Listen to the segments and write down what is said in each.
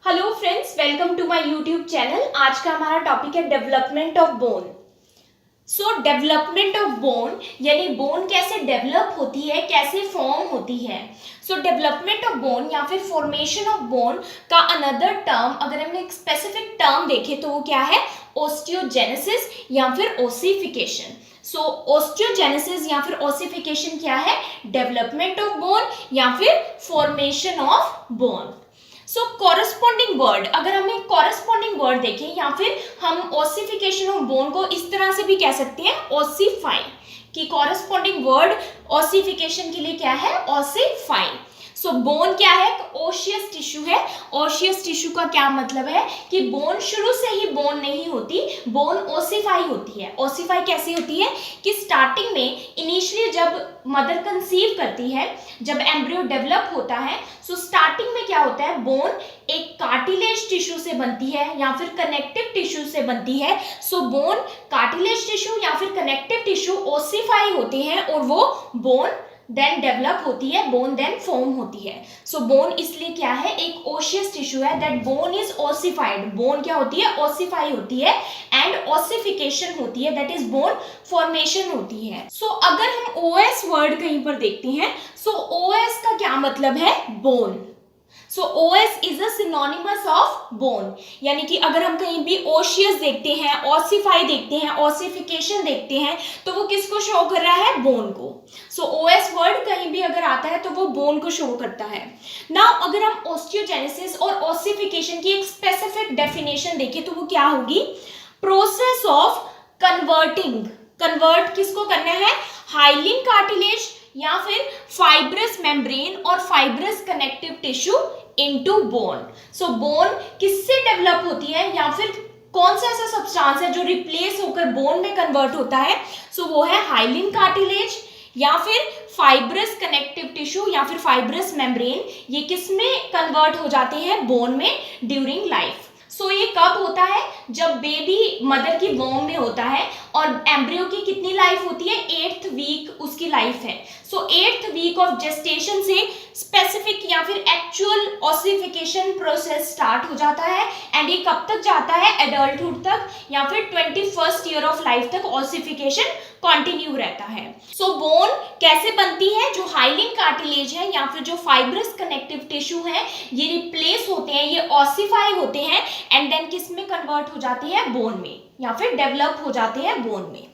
Hello friends, welcome to my YouTube channel. आज का हमारा टॉपिक है development of bone. Development of bone यानी बोन कैसे डेवलप होती है, कैसे फॉर्म होती है। डेवलपमेंट ऑफ बोन या फिर फॉर्मेशन ऑफ बोन का अनदर टर्म, अगर हम एक स्पेसिफिक टर्म देखें तो वो क्या है, ओस्टियोजेनेसिस या फिर ओसिफिकेशन। ओस्टियोजेनेसिस या फिर ओसिफिकेशन क्या है, डेवलपमेंट ऑफ बोन या फिर formation of bone. Corresponding word, अगर हम एक कॉरेस्पॉन्डिंग वर्ड देखें या फिर हम ओसिफिकेशन ऑफ बोन को इस तरह से भी कह सकते हैं, ओसिफाई, कि कॉरेस्पॉन्डिंग वर्ड ओसिफिकेशन के लिए क्या है, ओसिफाई। बोन क्या है, ओशियस टिश्यू है। ओशियस टिश्यू का क्या मतलब है कि बोन शुरू से ही बोन नहीं होती, बोन ओसिफाई होती है। ओसिफाई कैसे होती है कि स्टार्टिंग में इनिशियली जब मदर कंसीव करती है, जब एम्ब्रियो डेवलप होता है, स्टार्टिंग में क्या होता है, बोन एक कार्टिलेज टिश्यू से बनती है या फिर कनेक्टिव टिश्यू से बनती है। बोन कार्टिलेज टिश्यू या फिर कनेक्टिव टिश्यू ओसिफाई होते हैं और वो बोन देन डेवलप होती है, बोन देन फॉर्म होती है। बोन इसलिए क्या है, एक ओशियस टिश्यू है, that bone is ossified. Bone क्या होती है, ओसिफाई होती है, एंड ओसिफिकेशन होती है, दैट इज बोन फॉर्मेशन होती है। अगर हम ओएस वर्ड कहीं पर देखते हैं, ओएस का क्या मतलब है, bone. OS is a synonymous of bone, यानी कि अगर हम कहीं भी ओशियस देखते हैं, ओसिफाई देखते हैं, ओसिफिकेशन देखते हैं, तो वो किसको शो कर रहा है, बोन को। OS वर्ड कहीं भी अगर आता है तो वो बोन को शो करता है। नाउ अगर हम ओस्टियोजेनेसिस और ओसिफिकेशन की एक स्पेसिफिक डेफिनेशन देखें तो वो क्या होगी, प्रोसेस ऑफ कन्वर्टिंग, कन्वर्ट किसको करना है, हाइलिन कार्टिलेज या फिर फाइब्रस मेम्ब्रेन और fibrous connective tissue into bone. Bone किससे डेवलप होती है या फिर कौन सा ऐसा सब्सटेंस है जो रिप्लेस होकर बोन में कन्वर्ट होता है, वो है हाइलिन कार्टिलेज या फिर फाइब्रस कनेक्टिव टिश्यू या फिर फाइब्रस मेम्ब्रेन। ये किस में कन्वर्ट हो जाते हैं, बोन में ड्यूरिंग लाइफ। ये कब होता है, जब बेबी मदर की वॉर्म में होता है और एम्ब्रियो की कितनी लाइफ होती है, 8th वीक उसकी लाइफ है। 8th वीक ऑफ जेस्टेशन से स्पेसिफिक या फिर एक्चुअल ओसिफिकेशन प्रोसेस स्टार्ट हो जाता है, एंड ये कब तक जाता है, एडल्टहुड तक या फिर 21st ईयर ऑफ लाइफ तक ओसिफिकेशन कंटिन्यू रहता है। बोन कैसे बनती है, जो हाइलिन कार्टिलेज है या फिर जो फाइब्रस कनेक्टिव टिश्यू है, ये रिप्लेस होते हैं, ये ओसिफाई होते हैं, एंड देन किस में कन्वर्ट हो जाती है, बोन में, या फिर डेवलप हो जाते हैं बोन में।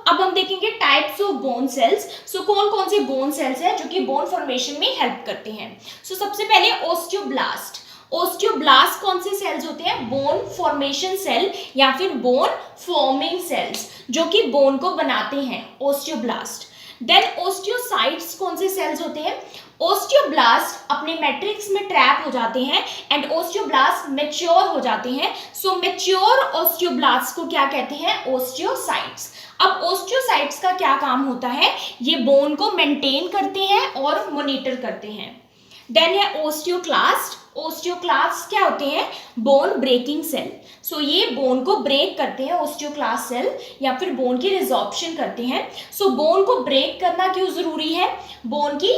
अब हम देखेंगे टाइप्स ऑफ बोन सेल्स। कौन कौन से बोन सेल्स है जो कि बोन फॉर्मेशन में हेल्प करते हैं। सबसे पहले ओस्टियोब्लास्ट। ओस्टियोब्लास्ट कौन से सेल्स होते हैं, बोन फॉर्मेशन सेल या फिर बोन फॉर्मिंग सेल्स, जो कि बोन को बनाते हैं, ओस्टियोब्लास्ट। देन ओस्टियोसाइट्स कौन से सेल्स होते हैं, ओस्टियोब्लास्ट अपने मैट्रिक्स में ट्रैप हो जाते हैं एंड ओस्टियोब्लास्ट मैच्योर हो जाते हैं। मैच्योर ओस्टियोब्लास्ट को क्या कहते हैं, ओस्टियोसाइट्स। अब ओस्टियोसाइट्स का क्या काम होता है, ये बोन को मेंटेन करते हैं और मॉनिटर करते हैं। देन है ओस्टियोक्लास्ट। ओस्टियोक्लास्ट क्या होते हैं, बोन ब्रेकिंग सेल। ये बोन को ब्रेक करते हैं, ओस्टियोक्लास्ट सेल, या फिर बोन की रिजॉर्प्शन करते हैं। बोन को ब्रेक करना क्यों जरूरी है, बोन की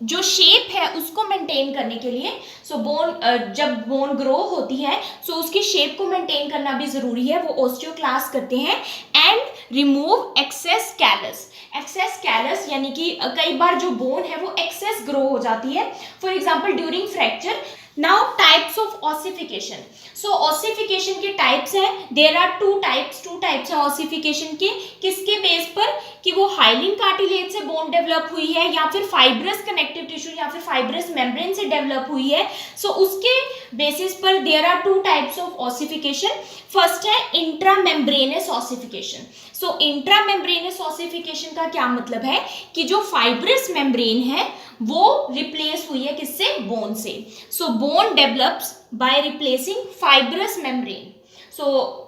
जो शेप है उसको मेंटेन करने के लिए। जब बोन ग्रो होती है उसकी शेप को मेंटेन करना भी जरूरी है, वो ओस्टियोक्लास्ट करते हैं। And remove excess callus. Excess callus यानी कि कई बार जो बोन है वो एक्सेस ग्रो हो जाती है, for example during fracture. Now types of ossification. Ossification के टाइप्स हैं, देयर आर टू टाइप्स है ओसिफिकेशन के। किसके बेस पर, कि वो हाइलिन कार्टिलेज से बोन डेवलप हुई है या फिर फाइब्रस कनेक्टिव टिश्यू या फिर फाइब्रस मेम्ब्रेन से डेवलप हुई है। उसके बेसिस पर there are two types of ossification. First है इंट्रामेम्ब्रेनस ओसिफिकेशन। इंट्रामेम्ब्रेनस ओसिफिकेशन का क्या मतलब है, कि जो फाइब्रस मेम्ब्रेन है वो रिप्लेस हुई है किससे, बोन से। Bone develops by replacing fibrous membrane.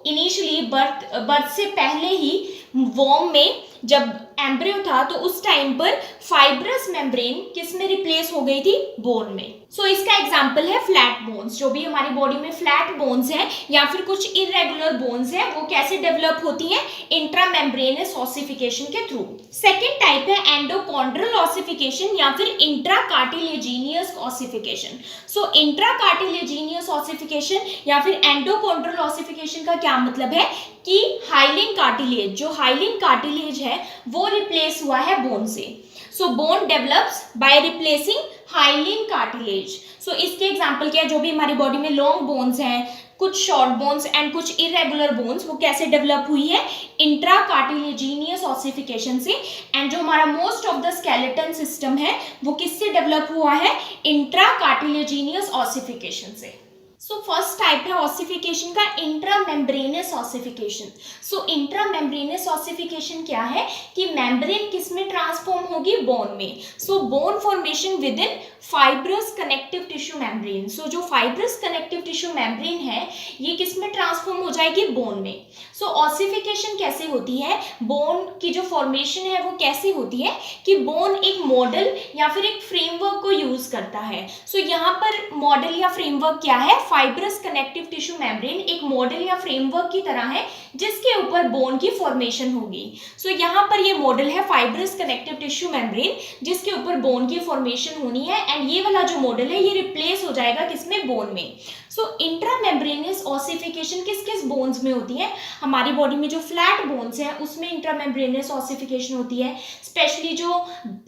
Initially birth से पहले ही वॉर्म में जब एम्ब्रियो था तो उस टाइम पर फाइब्रस मेम्ब्रेन किस में रिप्लेस हो गई थी? बोन में। सो इसका एग्जांपल है फ्लैट बोन्स। जो भी हमारी बॉडी में फ्लैट बोन्स हैं या फिर कुछ इरेगुलर बोन्स हैं वो कैसे डेवलप होती हैं? इंट्रामेम्ब्रेनस ऑसिफिकेशन के थ्रू। सेकेंड टाइप है एंडोकॉन्ड्रल ऑसिफिकेशन या फिर इंट्राकार्टिलेजिनियस ऑसिफिकेशन। सो इंट्राकार्टिलेजिनियस ऑसिफिकेशन या फिर एंडोकॉन्ड्रल ऑसिफिकेशन का क्या मतलब है कि हाइलिन कार्टिलेज, जो हाइलिन कार्टिलेज है वो रिप्लेस हुआ है बोन से। So bone develops by replacing hyaline cartilage. So इसके एग्जांपल क्या है? जो भी हमारी बॉडी में लॉन्ग बोन्स हैं, कुछ शॉर्ट बोन्स एंड कुछ इरेगुलर बोन्स, वो कैसे डेवलप हुई है? इंट्राकार्टिलेजिनियस ऑसिफिकेशन से। एंड जो हमारा most of the skeleton system है वो किससे डेवलप हुआ है? इंट्राकार्टिलेजिनियस ऑसिफिकेशन से। सो फर्स्ट टाइप है ऑसिफिकेशन का इंट्रामेम्ब्रेनस ऑसिफिकेशन। सो इंट्रामेम्ब्रेनस ऑसिफिकेशन क्या है कि मेम्ब्रेन किस में ट्रांसफॉर्म होगी? बोन में। So bone formation within fibrous connective tissue membrane. So जो फाइब्रस कनेक्टिव टिश्यू मेम्ब्रेन है ये किस में ट्रांसफॉर्म हो जाएगी? बोन में। सो ऑसिफिकेशन कैसे होती है? बोन की जो फॉर्मेशन है वो कैसे होती है कि बोन एक मॉडल या फिर एक फ्रेमवर्क को यूज करता है। सो यहाँ पर मॉडल या फ्रेमवर्क क्या है? फाइब्रस कनेक्टिव टिश्यू मेम्ब्रेन एक मॉडल या फ्रेमवर्क की तरह है जिसके ऊपर बोन की फॉर्मेशन होगी। सो यहाँ पर ये मॉडल है फाइब्रस कनेक्टिव टिश्यू मेम्ब्रेन जिसके ऊपर बोन की फॉर्मेशन होनी है एंड ये वाला जो मॉडल है ये रिप्लेस हो जाएगा किसमें? बोन में। सो इंट्रामेम्ब्रेनस ऑसिफिकेशन किस किस बोन्स में होती है? हमारी बॉडी में जो फ्लैट बोन्स हैं उसमें इंट्रामेम्ब्रेनस ऑसिफिकेशन होती है, स्पेशली जो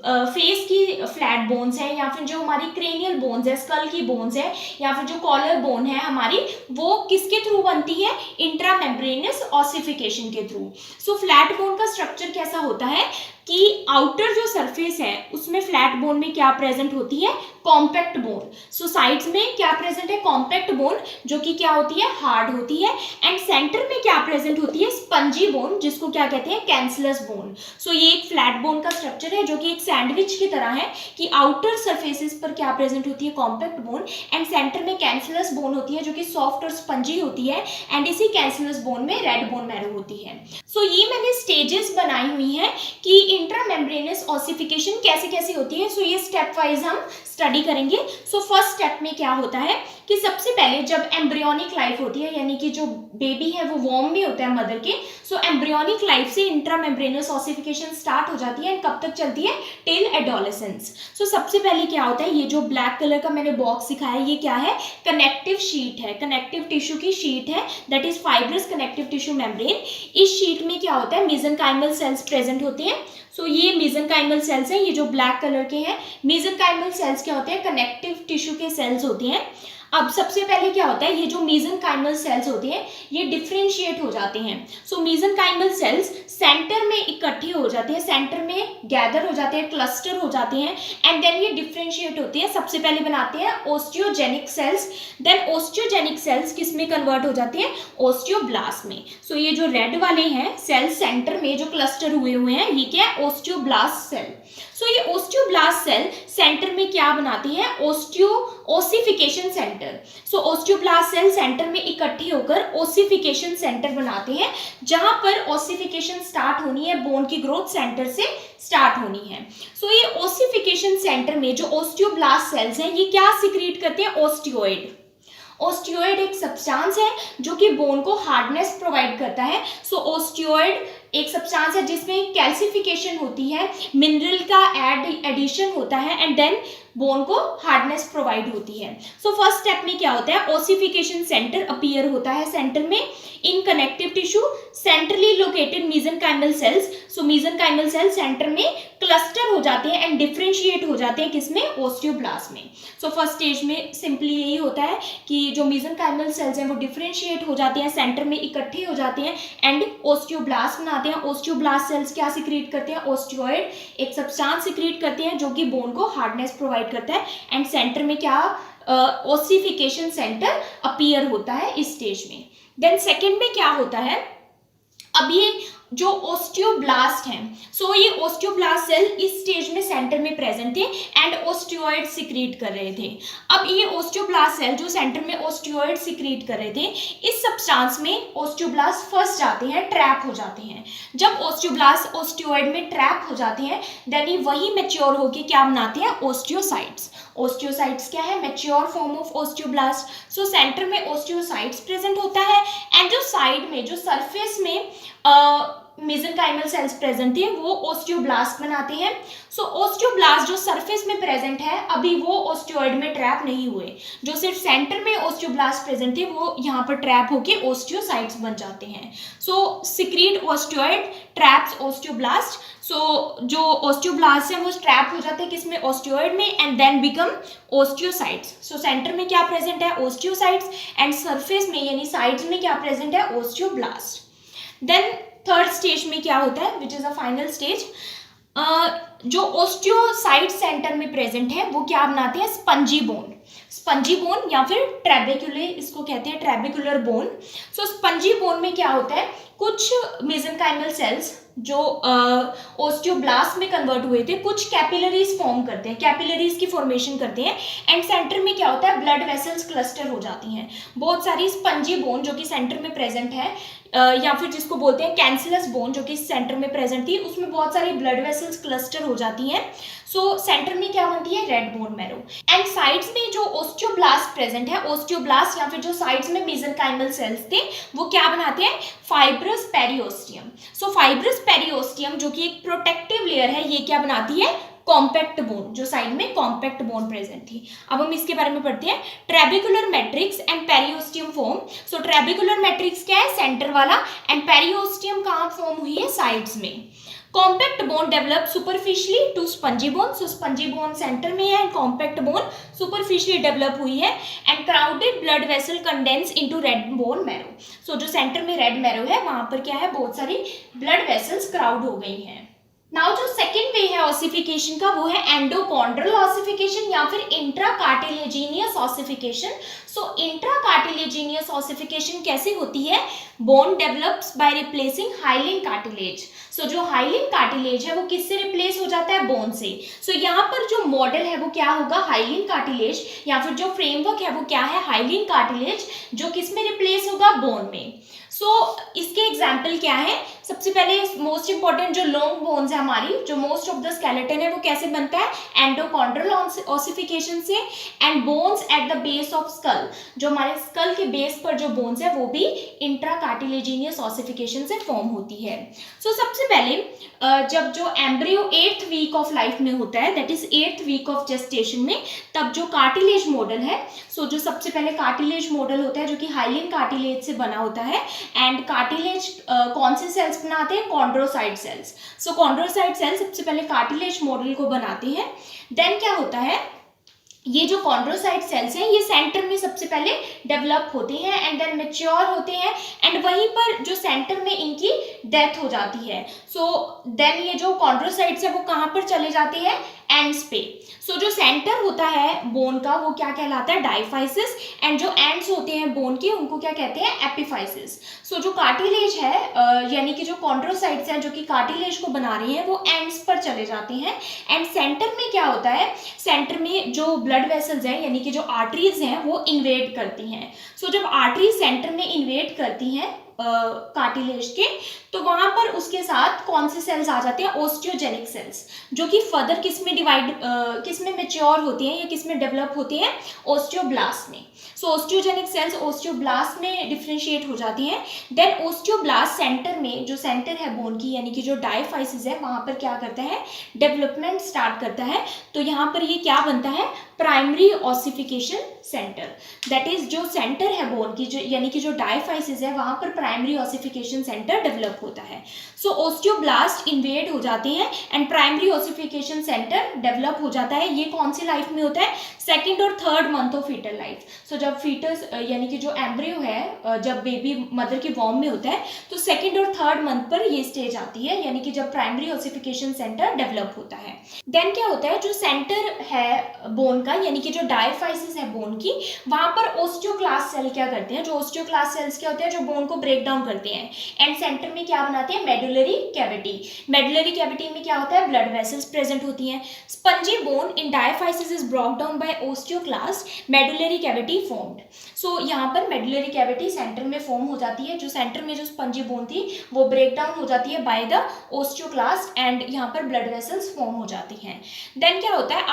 फेस की फ्लैट बोन्स हैं या फिर जो हमारी क्रेनियल बोन्स है, स्कल की बोन्स है या फिर जो कॉलर बोन है हमारी, वो किसके थ्रू बनती है? इंट्रामेम्ब्रेनस ऑसिफिकेशन के थ्रू। सो फ्लैट बोन का स्ट्रक्चर कैसा होता है कि आउटर जो सरफेस है उसमें फ्लैट बोन में क्या प्रेजेंट होती है? Compact bone. सो साइड्स में क्या प्रेजेंट है? कॉम्पैक्ट बोन जो कि क्या होती है? हार्ड होती है। एंड सेंटर में क्या प्रेजेंट होती है? स्पंजी बोन, जिसको क्या कहते हैं? Cancellous bone. सो ये एक फ्लैट बोन का स्ट्रक्चर है जो कि एक सैंडविच की तरह है कि आउटर सरफेसेस पर क्या प्रेजेंट होती है? कॉम्पैक्ट बोन एंड सेंटर में कैंसलस बोन होती है जो कि सॉफ्ट और स्पंजी होती है एंड इसी कैंसलस बोन में रेड बोन मैरो होती है। सो ये मैंने स्टेजेस बनाई हुई हैं कि इंट्रामेम्ब्रेनस ऑसिफिकेशन कैसे कैसे होती है। सो ये स्टेप वाइज हम स्टडी करेंगे। सो फर्स्ट स्टेप में क्या होता है कि सबसे पहले जब एम्ब्रियोनिक लाइफ होती है यानी कि जो बेबी है वो वॉर्म में होता है मदर के, सो एम्ब्रियोनिक लाइफ से इंट्रामेम्ब्रेनस ऑसिफिकेशन स्टार्ट हो जाती है। कब तक चलती है? Till adolescence. सो सबसे पहले क्या होता है, ये जो ब्लैक कलर का मैंने बॉक्स दिखाया ये क्या है? कनेक्टिव शीट है, कनेक्टिव टिश्यू की शीट है, that is fibrous connective tissue membrane. इस शीट में क्या होता है? मेसेंकाइमल सेल्स प्रेजेंट होते हैं। सो ये मेसेंकाइमल सेल्स हैं, ये जो ब्लैक कलर के हैं मेसेंकाइमल सेल्स क्या होते हैं? कनेक्टिव टिश्यू के सेल्स होते हैं। अब सबसे पहले क्या होता है, ये जो मेसेंकाइमल सेल्स होते हैं ये डिफरेंशिएट हो जाते हैं। सो मेसेंकाइमल सेल्स सेंटर में इकट्ठे हो जाते हैं, सेंटर में गैदर हो जाते हैं, क्लस्टर हो जाते हैं एंड देन ये डिफरेंशिएट होते हैं। सबसे पहले बनाते हैं osteogenic cells, then osteogenic cells किस में कन्वर्ट हो जाते हैं? ओस्टियोब्लास्ट में। सो ये जो रेड वाले हैं सेल्स सेंटर में जो क्लस्टर हुए हैं ये क्या है? Osteoblast cell. सो ये ओस्टियोब्लास्ट सेल सेंटर में क्या बनाती है? Ossification centre. So osteoblast cell centre में इकट्ठे होकर ओसिफिकेशन सेंटर बनाते हैं जहां पर ओसिफिकेशन स्टार्ट होनी है बोन की ग्रोथ सेंटर से स्टार्ट होनी है। सो ये ओसिफिकेशन सेंटर में जो ओस्टियोब्लास्ट सेल्स हैं ये क्या सिक्रीट करते हैं? ओस्टियोइड। ओस्टियोइड एक सब्सटेंस है जो कि बोन को हार्डनेस प्रोवाइड करता है। सो ओस्टियोइड एक सब्सटेंस है जिसमें कैल्सिफिकेशन होती है, मिनरल का एडिशन होता है एंड देन बोन को हार्डनेस प्रोवाइड होती है। सो फर्स्ट स्टेप में क्या होता है? ओसिफिकेशन सेंटर अपीयर होता है सेंटर में in connective tissue, centrally located mesenchymal cells. So mesenchymal cell centre में क्लस्टर हो जाते हैं एंड डिफरेंशिएट हो जाते हैं किसमें? ओस्टियोब्लास्ट में। सो फर्स्ट स्टेज में सिंपली यही होता है कि जो मेसेंकाइमल सेल्स हैं वो डिफरेंशिएट हो जाते हैं, सेंटर में इकट्ठे हो जाते हैं एंड ओस्टियोब्लास्ट बनाते हैं। ओस्टियोब्लास्ट सेल्स क्या सिक्रीट करते हैं? ओस्टियोइड एक सब्सटेंस सिक्रीट करते हैं जो कि बोन को हार्डनेस प्रोवाइड करता है एंड सेंटर में क्या? ओसिफिकेशन सेंटर अपीयर होता है इस स्टेज में। देन सेकेंड में क्या होता है? अब ये जो ओस्टियोब्लास्ट हैं, सो ये ओस्टियोब्लास्ट सेल इस स्टेज में सेंटर में प्रेजेंट थे एंड ओस्टियोइड सिक्रीट कर रहे थे। अब ये ओस्टियोब्लास्ट सेल जो सेंटर में ओस्टियोइड सिक्रीट कर रहे थे, इस सब्सटेंस में ओस्टियोब्लास्ट फंस जाते हैं, ट्रैप हो जाते हैं। जब ओस्टियोब्लास्ट ओस्टियोइड में ट्रैप हो जाते हैं, देन ये वही मैच्योर होकर क्या बनाते हैं, ओस्टियोसाइट्स। ओस्टियोसाइट्स क्या है, mature form of osteoblast. So centre में ओस्टियोसाइट्स प्रेजेंट होता है एंड जो साइड में, जो सरफेस में मेसेनकाइमल सेल्स प्रेजेंट थे, वो ओस्टियोब्लास्ट बनाते हैं। सो ओस्टियोब्लास्ट जो सरफेस में प्रेजेंट है, अभी वो ओस्टियोइड में ट्रैप नहीं हुए। जो सिर्फ सेंटर में ओस्टियोब्लास्ट प्रेजेंट थे, वो यहाँ पर ट्रैप होके ओस्टियोसाइट्स बन जाते हैं। सो सिक्रीट ओस्टियोइड ट्रैप्स ओस्टियोब्लास्ट। सो जो ओस्टियोब्लास्ट है वो ट्रैप हो जाते हैं किसमें, ओस्टियोइड में, and then become osteocytes. So centre में क्या प्रेजेंट है, ओस्टियोसाइट्स, एंड सरफेस में यानी साइड्स में क्या प्रेजेंट है, ओस्टियोब्लास्ट। देन थर्ड स्टेज में क्या होता है, which is a final stage, जो ओस्टियोसाइट सेंटर में प्रेजेंट है वो क्या बनाते हैं, स्पंजी बोन। स्पंजी बोन या फिर ट्रेबेक्युले, इसको कहते हैं ट्रेबेक्युलर बोन। सो स्पंजी बोन में क्या होता है, कुछ मेसेनकाइमल सेल्स जो ओस्टियोब्लास्ट में कन्वर्ट हुए थे, कुछ कैपिलरीज फॉर्म करते हैं, कैपिलरीज की फॉर्मेशन करते हैं, एंड सेंटर में क्या होता है, ब्लड वेसल्स क्लस्टर हो जाती हैं। बहुत सारी स्पंजी बोन जो कि सेंटर में प्रेजेंट है, या फिर जिसको बोलते हैं कैंसिलस बोन जो कि सेंटर में प्रेजेंट थी, उसमें बहुत सारी ब्लड वेसल्स क्लस्टर हो जाती हैं। सो सेंटर में क्या बनती है, red bone marrow. And sides में जो ओस्टियोब्लास्ट प्रेजेंट है, ओस्टियोब्लास्ट या फिर जो साइड्स में मेसेनकाइमल सेल्स थे, वो क्या बनाते हैं, फाइब्रस पेरिओस्टियम। सो फाइब्रस पेरिओस्टियम जो कि एक प्रोटेक्टिव लेयर है, ये क्या बनाती है, कॉम्पैक्ट बोन, जो साइड में कॉम्पैक्ट बोन प्रेजेंट थी। अब हम इसके बारे में पढ़ते हैं, trabecular matrix and periosteum form. So trabecular matrix क्या है, सेंटर वाला, एंड पेरिओस्टियम कहाँ फॉर्म हुई है, साइड्स में। Compact bone develop superficially to spongy bone. So spongy bone centre में है and compact bone superficially develop हुई है, and crowded blood vessel condense into red bone marrow. So जो सेंटर में रेड मैरो है, वहां पर क्या है, बहुत सारी ब्लड वेसल्स क्राउड हो गई हैं। नाउ जो सेकेंड वे है ऑसिफिकेशन का, वो है एंडोकॉन्ड्रल ऑसिफिकेशन या फिर इंट्राकार्टिलेजिनियस ऑसिफिकेशन। सो इंट्राकार्टिलेजिनियस ऑसिफिकेशन कैसे होती है, bone develops by replacing hyaline cartilage. So जो हाइलिन कार्टिलेज है वो किससे रिप्लेस हो जाता है, बोन से। सो यहाँ पर जो मॉडल है वो क्या होगा, हाइलिन कार्टिलेज, या फिर जो फ्रेमवर्क है वो क्या है, हाइलिन कार्टिलेज, जो किस में रिप्लेस होगा, बोन में। सो इसके एग्जाम्पल क्या है, सबसे पहले मोस्ट इंपॉर्टेंट जो लॉन्ग बोन्स है हमारी, जो मोस्ट ऑफ द स्केलेटन है, वो कैसे बनता है, एंडोकॉन्ड्रल ऑसिफिकेशन से, and bones at the base of skull, जो हमारे स्कल के बेस पर जो बोन्स है वो भी इंट्राकार्टिलेजिनियस ऑसिफिकेशन से फॉर्म होती है। सो सबसे पहले जब जो embryo 8th week of life में होता है, that is 8th week of gestation में, तब जो कार्टिलेज मॉडल है, सो जो सबसे पहले कार्टिलेज मॉडल होता है जो कि हाइलिन कार्टिलेज से बना होता है, एंड कार्टिलेज कौन से सेल्स बनाते हैं, कॉन्ड्रोसाइट सेल्स। सो कॉन्ड्रोसाइट सेल्स सबसे पहले कार्टिलेज मॉडल को बनाते हैं। देन क्या होता है, ये जो कॉन्ड्रोसाइट सेल्स हैं ये सेंटर में सबसे पहले डेवलप होते हैं एंड देन मैच्योर होते हैं, एंड वहीं पर जो सेंटर में इनकी डेथ हो जाती है। सो देन ये जो कॉन्ड्रोसाइट्स है वो कहाँ पर चले जाते हैं, एंड्स पे। सो जो सेंटर होता है बोन का वो क्या कहलाता है, डाइफाइसिस, एंड जो एंड्स होते हैं बोन के उनको क्या कहते हैं, एपिफाइसिस। सो जो कार्टिलेज है यानी कि जो कॉन्ड्रोसाइट्स हैं जो कि कार्टिलेज को बना रही हैं, वो एंड्स पर चले जाते हैं, एंड सेंटर में क्या होता है, सेंटर में जो ब्लड वेसल्स हैं यानी कि जो आर्टरीज हैं वो इन्वेड करती हैं। सो जब आर्टरी सेंटर में इन्वेड करती हैं कार्टिलेज के, तो वहां पर उसके साथ कौन से सेल्स आ जाते हैं, ओस्टियोजेनिक सेल्स, जो कि फर्दर किस में किस में मैच्योर होती हैं या किस में डेवलप होती हैं, ओस्टियोब्लास्ट में। सो ओस्टियोजेनिक सेल्स ओस्टियोब्लास्ट में डिफ्रेंशिएट हो जाती हैं। देन ओस्टियोब्लास्ट सेंटर में, जो सेंटर है बोन की यानी कि जो डायफाइसिस है, वहां पर क्या करता है, डेवलपमेंट स्टार्ट करता है। तो यहाँ पर ये क्या बनता है, primary ossification centre, that is जो सेंटर है बोन की, जो यानी कि जो डायफाइसिस है, वहां पर प्राइमरी ऑसिफिकेशन सेंटर डेवलप होता है। सो ओस्टियोब्लास्ट इन्वेड हो जाते हैं and primary ossification centre develop हो जाता है। ये कौन सी लाइफ में होता है, सेकेंड और third month of fetal life. So जब फीटस यानी कि जो एम्ब्रियो है, जब बेबी मदर की वॉर्म में होता है, तो सेकेंड और थर्ड मंथ पर ये स्टेज आती है, यानी कि जब प्राइमरी ऑसिफिकेशन सेंटर डेवलप होता है। देन क्या होता है, जो सेंटर है बोन का यानी कि जो डायफाइसिस है बोन बोन की, वहां पर ओस्टियोक्लास्ट सेल क्या करते हैं, जो ओस्टियोक्लास्ट सेल्स क्या होते हैं, जो बोन को ब्रेक डाउन करते हैं एंड सेंटर में क्या बनाते हैं, मेडुलरी कैविटी। मेडुलरी कैविटी में क्या होता है, ब्लड वेसल्स प्रेजेंट होती हैं। Spongy bone in diaphysis is broke down by osteoclast, medullary cavity formed. So यहाँ पर मेडुलरी कैविटी सेंटर में फॉर्म हो जाती है, जो सेंटर में जो स्पंजी बोन थी वो ब्रेक डाउन हो जाती है बाय द ओस्टियोक्लास्ट एंड यहाँ पर ब्लड वेसल्स फॉर्म हो जाती हैं। देन क्या होता है,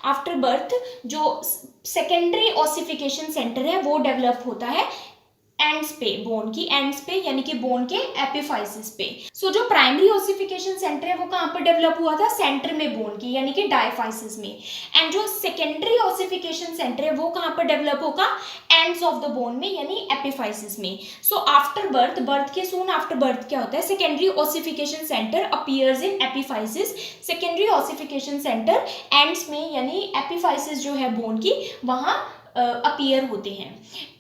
आफ्टर बर्थ जो सेकेंडरी ओसिफिकेशन सेंटर है वो डेवलप होता है एंड्स पे, बोन की एंड्स पे, यानी कि बोन के एपिफाइसिस पे। सो जो प्राइमरी ओसिफिकेशन सेंटर है वो कहाँ पर डेवलप हुआ था, सेंटर में बोन की, यानी कि डायफाइसिस में। एंड जो सेकेंडरी ओसिफिकेशन सेंटर है वो कहाँ पर डेवलप होगा, एंड्स ऑफ द बोन में, यानी एपिफाइसिस में। सो आफ्टर बर्थ के सून आफ्टर बर्थ क्या होता है, सेकेंडरी ओसिफिकेशन सेंटर अपीयर्स इन epiphysis, secondary ossification centre ends में, यानी एपिफाइसिस जो है बोन की वहाँ अपीयर होते हैं।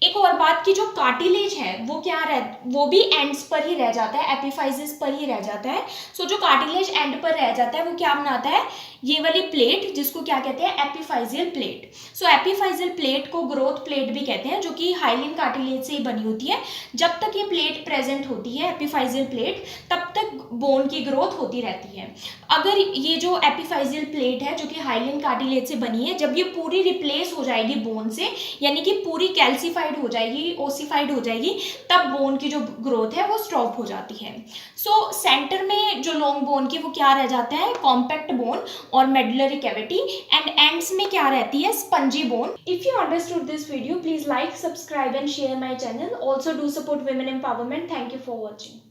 एक और बात की जो कार्टिलेज है वो क्या वो भी एंड्स पर ही रह जाता है, एपिफाइसिस पर ही रह जाता है। सो जो कार्टिलेज एंड पर रह जाता है वो क्या बनाता है, ये वाली प्लेट जिसको क्या कहते हैं, एपिफाइजियल प्लेट। सो एपिफाइजियल प्लेट को ग्रोथ प्लेट भी कहते हैं, जो कि हाइलिन कार्टिलेज से ही बनी होती है। जब तक ये प्लेट प्रेजेंट होती है, एपिफाइजियल प्लेट, तब तक बोन की ग्रोथ होती रहती है। अगर ये जो एपिफाइजियल प्लेट है जो कि हाइलिन कार्टिलेज से बनी है, जब ये पूरी रिप्लेस हो जाएगी बोन से, यानी कि पूरी कैल्सिफाइड हो जाएगी, ओसिफाइड हो जाएगी, तब बोन की जो ग्रोथ है वो स्टॉप हो जाती है। सो सेंटर में जो लॉन्ग बोन की वो क्या रह जाता है, कॉम्पैक्ट बोन और मेडुलरी कैविटी, एंड एंड्स में क्या रहती है, spongy bone. If you understood this video, please like, subscribe and share my channel. Also do support women empowerment. Thank you for watching.